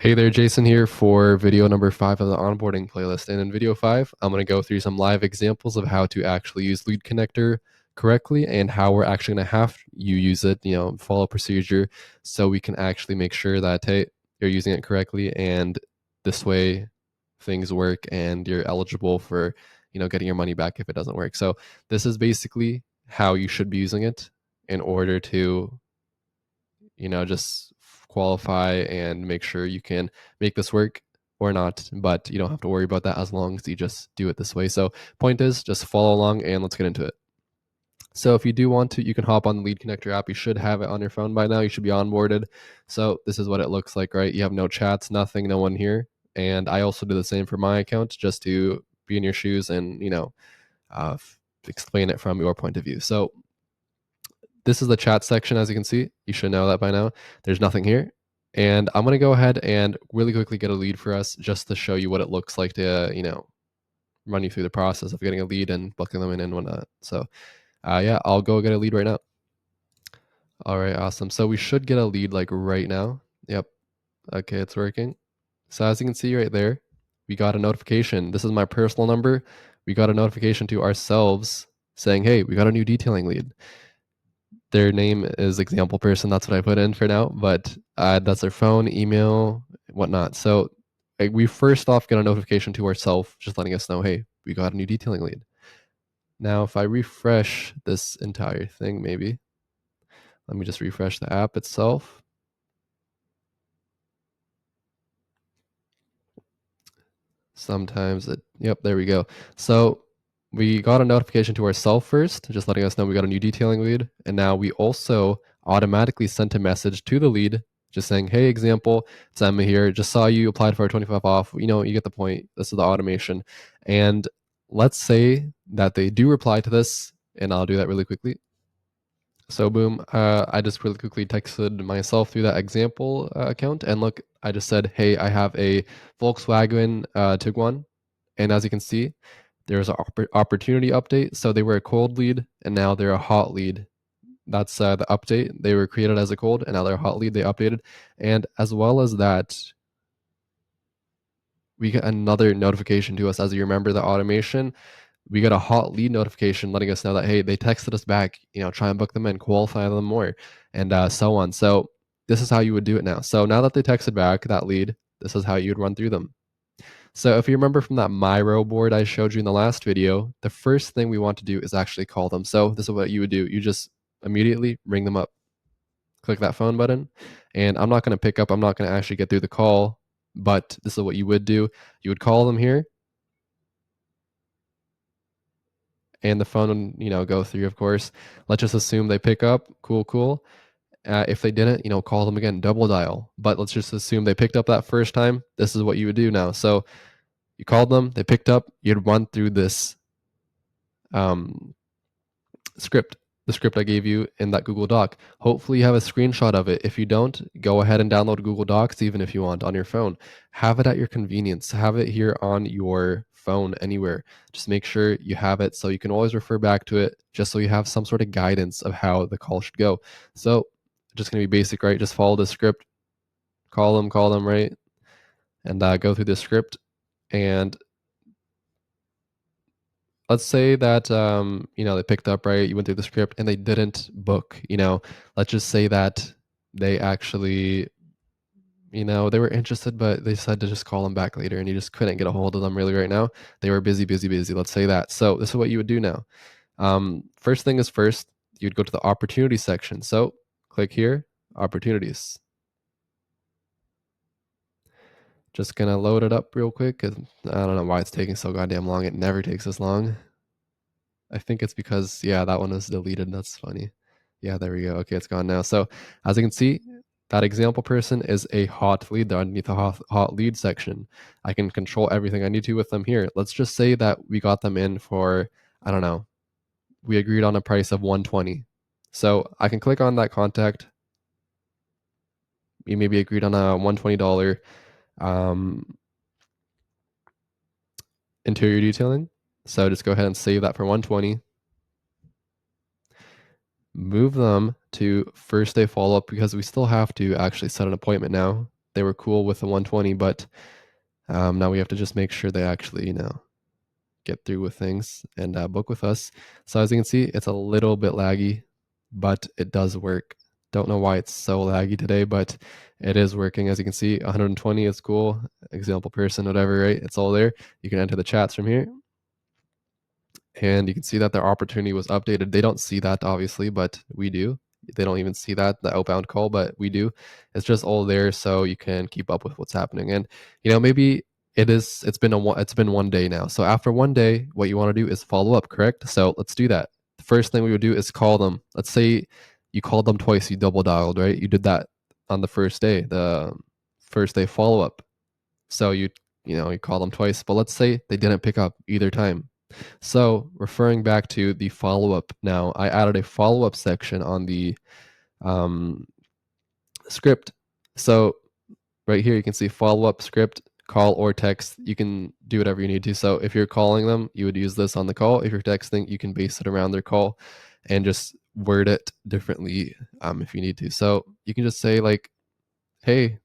Hey there, Jason here for video number 5 of the onboarding playlist. And in video 5, I'm going to go through some live examples of how to actually use LeadConnector correctly and how we're actually going to have you use it, follow procedure so we can actually make sure that, hey, you're using it correctly and this way things work and you're eligible for, getting your money back if it doesn't work. So this is basically how you should be using it in order to just qualify and make sure you can make this work or not, but you don't have to worry about that as long as you just do it this way. So point is just follow along and let's get into it. So if you do want to, you can hop on the LeadConnector app. You should have it on your phone by now. You should be onboarded. So this is what it looks like, right? You have no chats, nothing, no one here. And I also do the same for my account just to be in your shoes and, explain it from your point of view. So this is the chat section, as you can see. You should know that by now. There's nothing here. And I'm going to go ahead and really quickly get a lead for us just to show you what it looks like to, run you through the process of getting a lead and booking them in and whatnot. So yeah, I'll go get a lead right now. All right, awesome. So we should get a lead like right now. Yep. Okay, it's working. So as you can see right there, we got a notification. This is my personal number. We got a notification to ourselves saying, hey, we got a new detailing lead. Their name is example person. That's what I put in for now, but that's their phone, email, whatnot. So we first off get a notification to ourselves, just letting us know, hey, we got a new detailing lead. Now, if I refresh this entire thing, maybe, let me just refresh the app itself. Sometimes yep, there we go. So we got a notification to ourselves first, just letting us know we got a new detailing lead. And now we also automatically sent a message to the lead just saying, hey, example, it's Emma here. Just saw you applied for a 25 off. You get the point. This is the automation. And let's say that they do reply to this, and I'll do that really quickly. So boom, I just really quickly texted myself through that example account, and look, I just said, hey, I have a Volkswagen Tiguan, and as you can see, there's an opportunity update. So they were a cold lead, and now they're a hot lead. That's the update. They were created as a cold, and now they're a hot lead. They updated, and as well as that, we get another notification to us. As you remember, the automation, we got a hot lead notification letting us know that, hey, they texted us back, try and book them in, qualify them more, and so on. So this is how you would do it now. So now that they texted back that lead, this is how you would run through them. So if you remember from that Miro board I showed you in the last video, the first thing we want to do is actually call them. So this is what you would do. You just immediately ring them up. Click that phone button, and I'm not going to pick up. I'm not going to actually get through the call, but this is what you would do. You would call them here, and the phone would, go through, of course. Let's just assume they pick up. Cool. If they didn't, call them again, double dial. But let's just assume they picked up that first time. This is what you would do now. So you called them, they picked up, you'd run through this script, the script I gave you in that Google Doc. Hopefully you have a screenshot of it. If you don't, go ahead and download Google Docs, even if you want, on your phone. Have it at your convenience. Have it here on your phone anywhere. Just make sure you have it so you can always refer back to it, just so you have some sort of guidance of how the call should go. So just going to be basic, right? Just follow the script, call them, right? And go through the script. And let's say that they picked up, right, you went through the script and they didn't book. Let's just say that they actually, they were interested, but they decided to just call them back later and you just couldn't get a hold of them really right now. They were busy. Let's say that. So this is what you would do now. First thing is first, you'd go to the opportunity section. So click here, opportunities. Just gonna load it up real quick because I don't know why it's taking so goddamn long. It never takes this long. I think it's because, yeah, that one was deleted. That's funny. Yeah, there we go. Okay, it's gone now. So as you can see, that example person is a hot lead. They're underneath the hot lead section. I can control everything I need to with them here. Let's just say that we got them in for, I don't know, we agreed on a price of 120. So I can click on that contact. We maybe agreed on a $120 interior detailing. So just go ahead and save that for 120. Move them to first day follow-up because we still have to actually set an appointment now they were cool with the 120, but now we have to just make sure they actually, get through with things and book with us. So as you can see, it's a little bit laggy, but it does work. Don't know why it's so laggy today, but it is working. As you can see, 120 is cool. Example person, whatever, right? It's all there. You can enter the chats from here. And you can see that their opportunity was updated. They don't see that, obviously, but we do. They don't even see that, the outbound call, but we do. It's just all there so you can keep up with what's happening. And, maybe it's been one day now. So after one day, what you want to do is follow up, correct? So let's do that. The first thing we would do is call them. Let's say you called them twice, you double dialed, right? You did that on the first day, the first day follow up. So you call them twice, but let's say they didn't pick up either time. So referring back to the follow-up now, I added a follow-up section on the script. So right here, you can see follow-up script, call or text. You can do whatever you need to. So if you're calling them, you would use this on the call. If you're texting, you can base it around their call and just word it differently if you need to. So you can just say like, hey,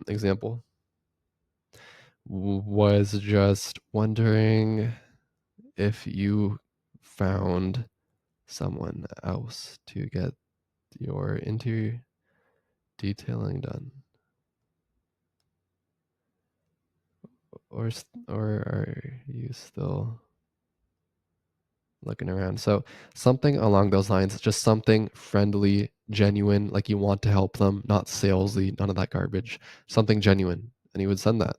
example, was just wondering if you found someone else to get your interior detailing done, or are you still looking around? So something along those lines, just something friendly, genuine, like you want to help them, not salesy, none of that garbage, something genuine, and he would send that.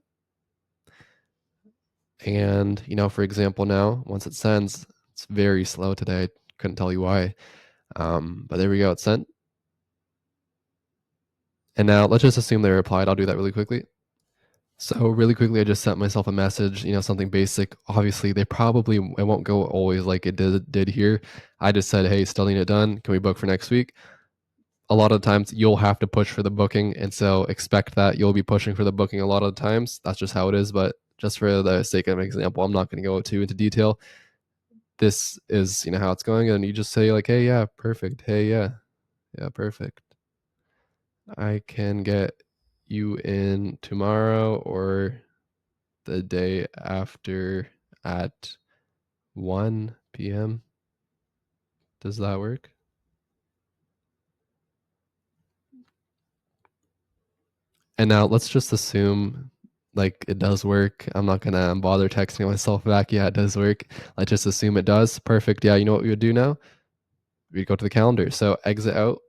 And for example, now once it sends, it's very slow today. I couldn't tell you why, but there we go. It's sent. And now let's just assume they replied. I'll do that really quickly. So really quickly, I just sent myself a message, something basic. Obviously, it won't go always like it did here. I just said, hey, still need it done. Can we book for next week? A lot of the times you'll have to push for the booking. And so expect that you'll be pushing for the booking a lot of the times. That's just how it is. But just for the sake of an example, I'm not going to go too into detail. This is, how it's going. And you just say like, hey, yeah, perfect. Hey, yeah, perfect. I can get you in tomorrow or the day after at 1 p.m. Does that work? And now let's just assume like it does work. I'm not gonna bother texting myself back. Yeah, it does work. Let's just assume it does. Perfect. Yeah, you know what we would do now? We'd go to the calendar. So exit out,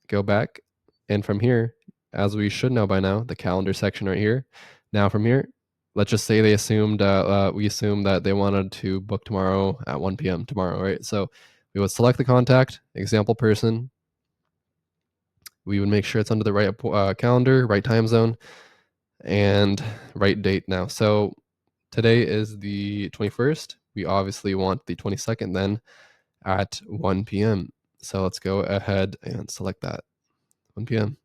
go back, and from here, as we should know by now, the calendar section right here. Now from here, let's just say we assumed that they wanted to book tomorrow at 1 p.m. tomorrow, right? So we would select the contact, example person. We would make sure it's under the right calendar, right time zone, and right date now. So today is the 21st. We obviously want the 22nd then at 1 p.m. So let's go ahead and select that 1 p.m.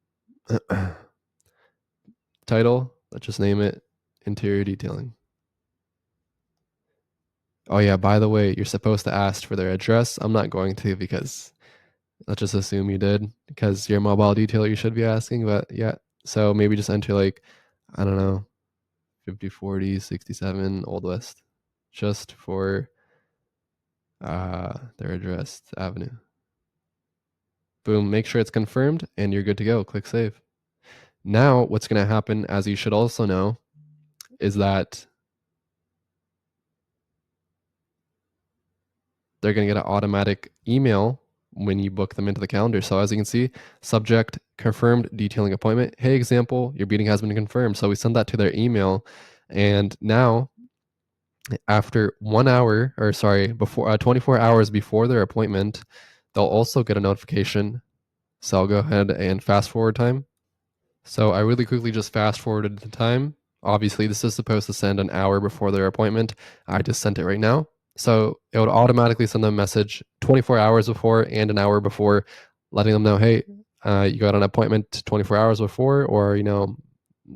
Title, let's just name it interior detailing. Oh yeah, by the way, you're supposed to ask for their address. I'm not going to because let's just assume you did because you're a mobile detailer, you should be asking, but yeah. So maybe just enter like, I don't know, 5040 67 Old West just for their address avenue. Boom, make sure it's confirmed and you're good to go. Click save. Now, what's going to happen, as you should also know, is that they're going to get an automatic email when you book them into the calendar. So as you can see, subject confirmed detailing appointment. Hey, example, your meeting has been confirmed. So we send that to their email. And now after 1 hour, or sorry, before 24 hours before their appointment, they'll also get a notification. So I'll go ahead and fast forward time. So I really quickly just fast forwarded the time. Obviously, this is supposed to send an hour before their appointment. I just sent it right now. So it would automatically send them a message 24 hours before and an hour before, letting them know, hey, you got an appointment 24 hours before, or,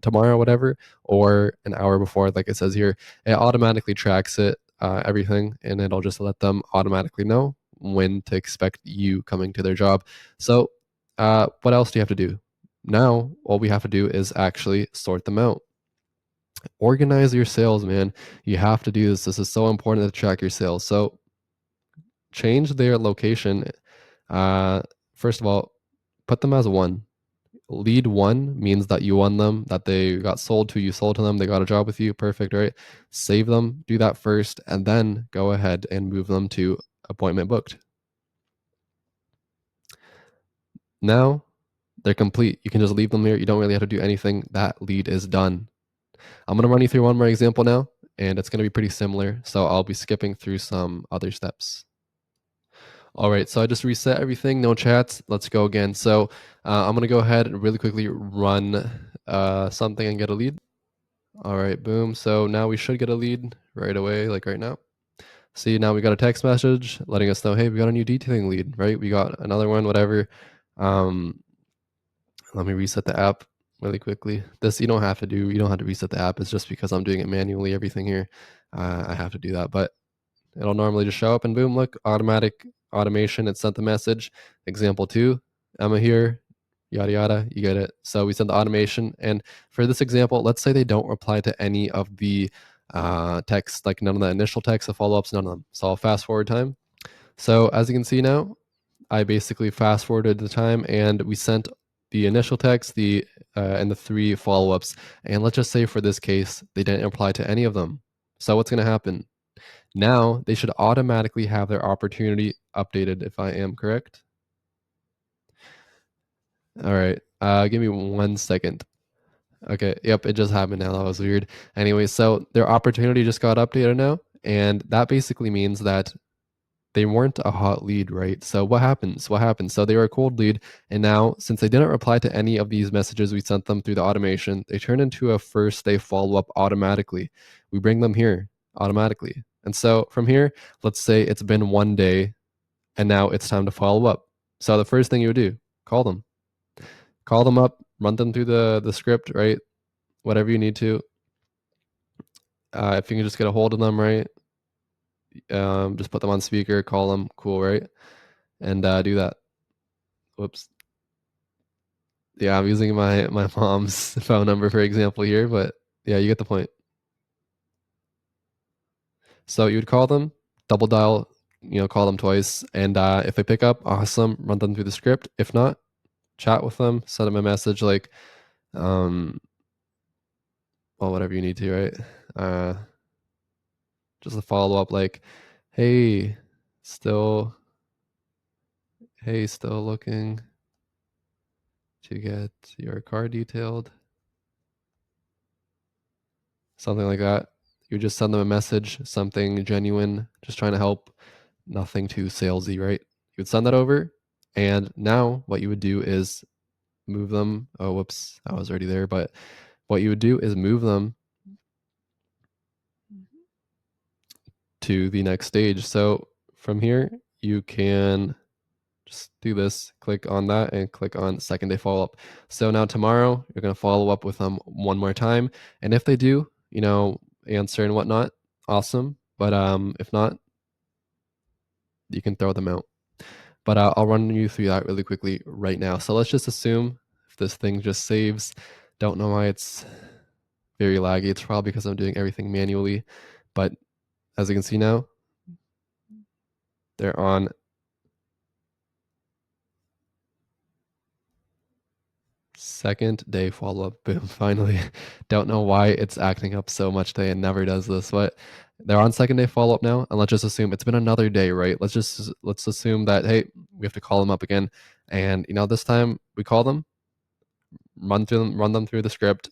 tomorrow, whatever, or an hour before, like it says here. It automatically tracks it, everything, and it'll just let them automatically know when to expect you coming to their job. So what else do you have to do? Now, all we have to do is actually sort them out. Organize your sales, man. You have to do this. This is so important to track your sales. So change their location. Uh, First of all, put them as one. Lead one means that you won them, that they got sold to, you sold to them, they got a job with you. Perfect, right? Save them, do that first, and then go ahead and move them to appointment booked. Now they're complete. You can just leave them here. You don't really have to do anything. That lead is done. I'm going to run you through one more example now, and it's going to be pretty similar. So I'll be skipping through some other steps. All right, so I just reset everything, no chats. Let's go again. So I'm going to go ahead and really quickly run something and get a lead. All right, boom. So now we should get a lead right away, like right now. See, now we got a text message letting us know, hey, we got a new detailing lead, right? We got another one, whatever. Let me reset the app really quickly. This you don't have to do. You don't have to reset the app. It's just because I'm doing it manually, everything here. I have to do that, but it'll normally just show up and boom, look, automatic automation. It sent the message. Example 2, Emma here, yada, yada, you get it. So we send the automation. And for this example, let's say they don't reply to any of the text, like none of the initial text, the follow-ups, none of them. So I'll fast forward time. So as you can see now, I basically fast forwarded the time and we sent the initial text, and the 3 follow-ups. And let's just say for this case, they didn't reply to any of them. So what's going to happen? Now they should automatically have their opportunity updated if I am correct. All right. Give me 1 second. Okay. Yep. It just happened now. That was weird. Anyway, so their opportunity just got updated now. And that basically means that they weren't a hot lead, right? So what happens? What happens? So they were a cold lead. And now, since they didn't reply to any of these messages we sent them through the automation, they turn into a first day follow up automatically. We bring them here automatically. And so from here, let's say it's been 1 day and now it's time to follow up. So the first thing you would do, call them. Call them up, run them through the script, right? Whatever you need to. If you can just get a hold of them, right? Just put them on speaker, call them, cool, right? And do that. Whoops. Yeah, I'm using my mom's phone number for example here, but yeah, you get the point. So you would call them, double dial, call them twice, and if they pick up, awesome, run them through the script. If not, chat with them, send them a message like, well, whatever you need to, right? Just a follow up like, hey, still, still looking to get your car detailed, something like that. You just send them a message, something genuine, just trying to help, nothing too salesy, right? You would send that over, and now what you would do is move them. Oh, whoops, I was already there. But what you would do is move them to the next stage. So from here, you can just do this, click on that, and click on second day follow up. So now tomorrow, you're going to follow up with them one more time. And if they do, answer and whatnot, awesome. But if not, you can throw them out. But I'll run you through that really quickly right now. So let's just assume if this thing just saves, don't know why it's very laggy. It's probably because I'm doing everything manually. But as you can see now, they're on second day follow-up. Boom, finally. Don't know why it's acting up so much today. It never does this, but they're on second day follow-up now. And let's just assume it's been another day, right? Let's assume that, hey, we have to call them up again. And this time we call them, run them through the script,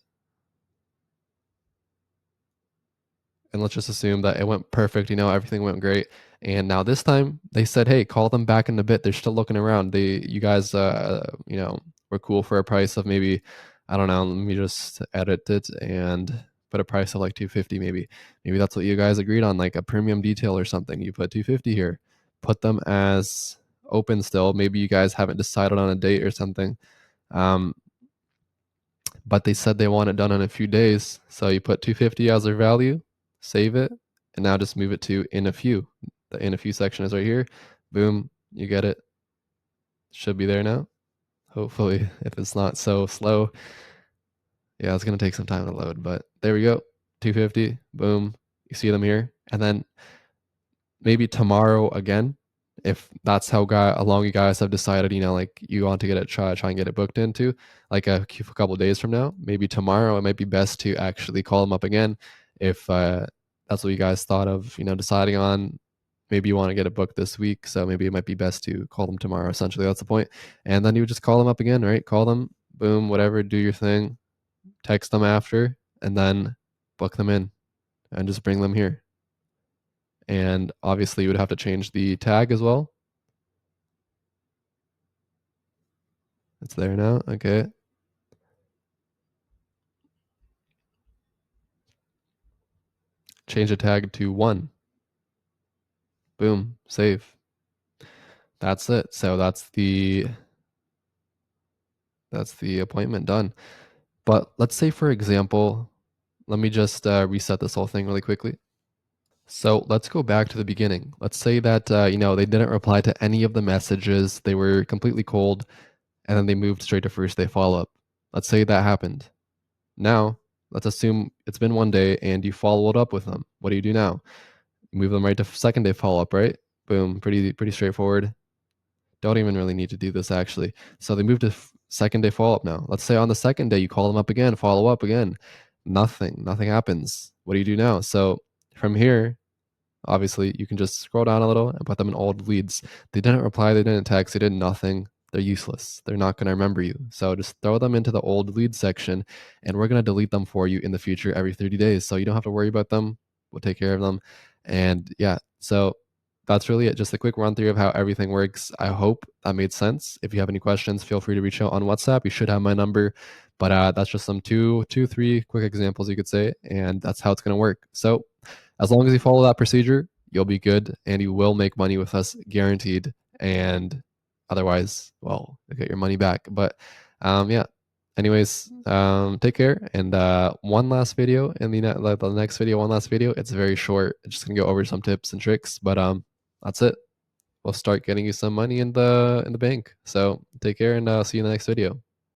and let's just assume that it went perfect. Everything went great. And now this time they said, hey, call them back in a bit. They're still looking around. You guys, were cool for a price of maybe, I don't know. Let me just edit it and put a price of like 250 maybe. Maybe that's what you guys agreed on, like a premium detail or something. You put 250 here. Put them as open still. Maybe you guys haven't decided on a date or something. But they said they want it done in a few days. So you put 250 as their value, save it, and now just move it to in a few. The in a few section is right here. Boom, you get it. Should be there now. Hopefully, if it's not so slow. Yeah, it's gonna take some time to load, but there we go. 250, boom. You see them here. And then maybe tomorrow again, if that's how long you guys have decided, like you want to get it, try and get it booked into, like a couple days from now, maybe tomorrow it might be best to actually call them up again if that's what you guys thought of, deciding on. Maybe you want to get it booked this week, so maybe it might be best to call them tomorrow. Essentially, that's the point. And then you would just call them up again, right? Call them, boom, whatever, do your thing, text them after, and then book them in and just bring them here. And obviously you would have to change the tag as well. It's there now. Okay. Change the tag to 1. Boom. Save. That's it. So that's the appointment done. But let's say, for example, let me just reset this whole thing really quickly. So let's go back to the beginning. Let's say that they didn't reply to any of the messages. They were completely cold, and then they moved straight to first day follow-up. Let's say that happened. Now, let's assume it's been 1 day and you followed up with them. What do you do now? Move them right to second day follow-up, right? Boom, pretty straightforward. Don't even really need to do this actually. So they move to second day follow-up now. Let's say on the second day you call them up again, follow up again. Nothing happens. What do you do now? So from here, obviously, you can just scroll down a little and put them in old leads. They didn't reply, they didn't text, they did nothing. They're useless. They're not going to remember you. So just throw them into the old lead section, and we're going to delete them for you in the future every 30 days. So you don't have to worry about them. We'll take care of them. And yeah, so that's really it. Just a quick run through of how everything works. I hope that made sense. If you have any questions, feel free to reach out on WhatsApp. You should have my number. But that's just some three quick examples you could say, and that's how it's going to work. So as long as you follow that procedure, you'll be good and you will make money with us, guaranteed. And otherwise, well, you'll get your money back. But yeah. Anyways, take care. And one last video in the next video, one last video. It's very short. It's just gonna go over some tips and tricks. But that's it. We'll start getting you some money in the bank. So take care and see you in the next video.